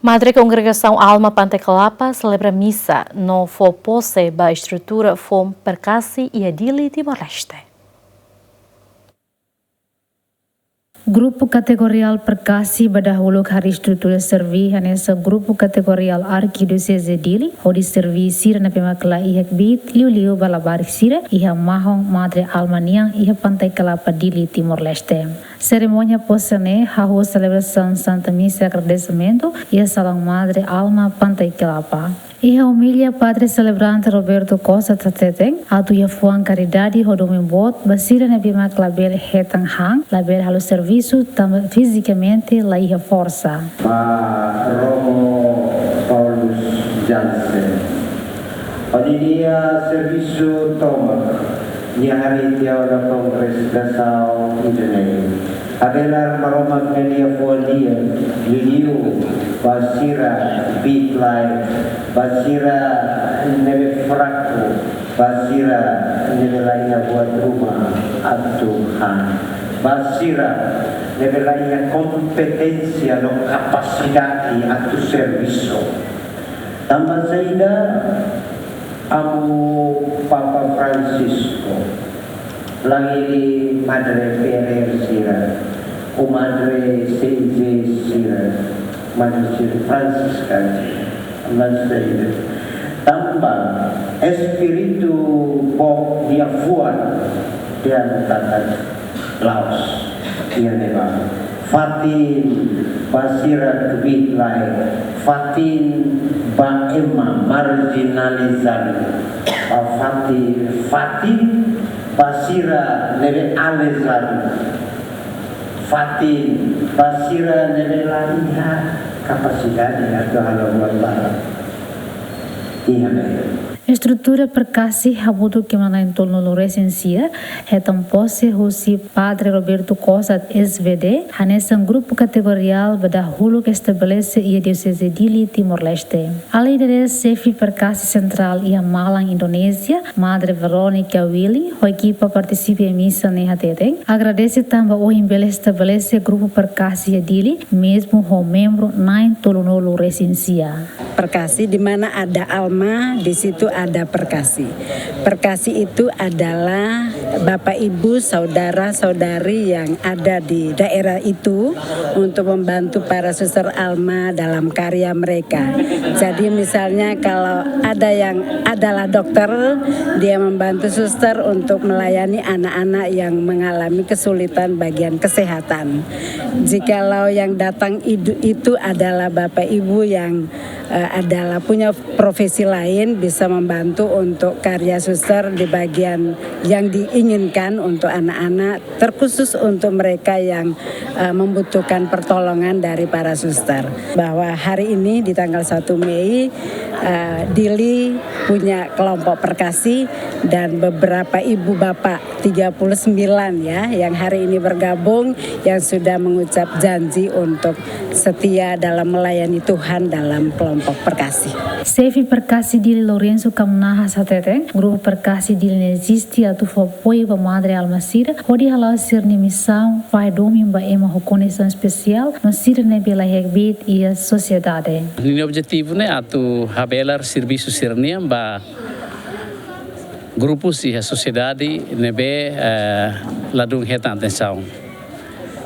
Madre Congregação Alma Pantai Kelapa celebra missa no Fopose ba estrutura Fom Percassi e Adili Timor-Leste. Grupo Kategorial Percassi berdahulu hari estrutura servi hanesa Grupo Kategorial Arquidiocese Dili hodi servi sira na pemakla ihek bit liu balabarik sira iha mahong Madre Almaniang iha Pantai Kelapa Dili Timor-Leste. Cerimônia posane hahu celebração Santa Missa agradecimento e salang Madre Alma Pantai Kelapa. Iha humilha Padre Celebrante Roberto Costa Tateteng atu ia fuang caridade rodomim bot basira na bimak label hetang hang label halu serviço tam fisicamente la iha força. Pak Romo Paulus Jansen. Pada dia serviço tomak dia hari dia ora kongres dasau Indonesia. Abelar maromak media folia liu basira bitlai basira nebe fraku basira nebe lainnya buat rumah atuhan basira nebe lainnya kompetensi atau kapasitas atau serviso tambah saida amu Papa Francisco lagi Madre Ferrer Sira Madre C.J. Sira Madre Franciscan Master tambah espiritu Bob dia fuan dan tata Laos dia neba Fatin Basira Kebit Lai Fatin Ba Emma marginalizan Fatin Basira nebe Alezan Fatin Basira nebe Laiha kapasitasnya atau hal buat barang iya Estrutura Percassi habudu que mana em torno do recensia retam posse Rosi Padre Roberto Costa SVD hanessa grupo categorial badahulu que estabelece e diocese Dili Timor-Leste. A líder chefe Percassi Central e a Malang Indonésia, Madre Veronica Willy, a equipa participa em missa neha teteng. Agradece também o embele estabelece grupo Percassi e Dili mesmo o membro nain tolonolo recensia. Percassi di mana ada alma di situ ada perkasi. Perkasi itu adalah Bapak Ibu, saudara-saudari yang ada di daerah itu untuk membantu para suster alma dalam karya mereka. Jadi misalnya kalau ada yang adalah dokter, dia membantu suster untuk melayani anak-anak yang mengalami kesulitan bagian kesehatan. Jikalau yang datang itu adalah Bapak Ibu yang adalah punya profesi lain bisa membantu untuk karya suster di bagian yang diinginkan untuk anak-anak terkhusus untuk mereka yang membutuhkan pertolongan dari para suster. Bahwa hari ini di tanggal 1 Mei Dili punya kelompok perkasi dan beberapa ibu bapak 39 ya yang hari ini bergabung yang sudah mengucap janji untuk setia dalam melayani Tuhan dalam kelompok perkasi. Chefe Percassi Dili Lorenzo Kamnaha Sateteng, grupo Percassi Dili existe a tu apoio para Madre Alma Sira, onde halau ser ni missão vai domim ba ema reconhecimento especial no Sira nebela hegbit e a sociedade. Ini objetivo né atu habelar serviço sirniam ba grupos e a sociedade nebe ladung heta atenção.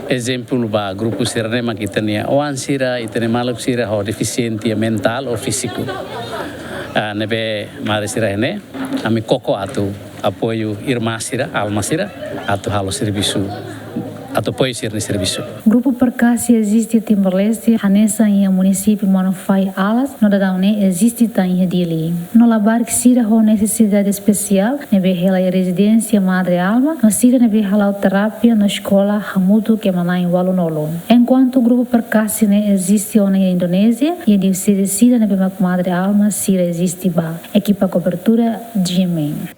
Exemplo ba grupo sirne kita nia oan sira itene maluk sira ho deficientia mental ou físico. Nebe mari sira ene ami koko atu apoio irmã sira alma sira atu halo serviço atau apoio sirne serviço. Grupo Percassi existe Timor-Leste, hanesa em município Manufai Alas, no dadaune existe em Dili. No labar que sira ho necessidade especial, nebe hela residência Madre Alma, no sira nebe halau terapia na escola Hamutu que manai Walunolo. Enquanto o grupo Percassi ne existe na Indonésia e de sira nebe Madre Alma sira existe ba. Equipa cobertura GMA.